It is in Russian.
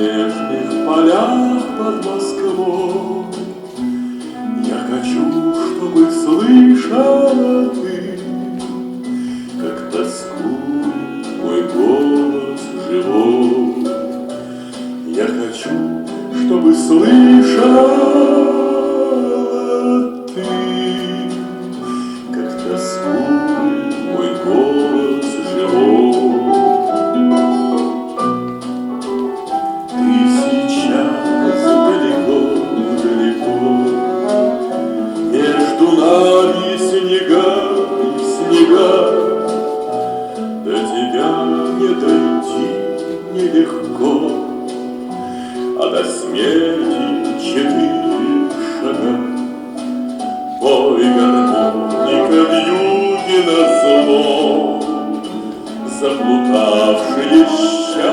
снежных полях под Москвой. Я хочу, чтобы слышала ты, как тоскует мой голос живой. Я хочу, чтобы слышала ты, как тоскует мой голос живой. Ты сейчас далеко-далеко, между нами снега и снега, до тебя не дойти нелегко, а до смерти 4 шага. Мой гармоника вьюги назло, заплутавшие счастья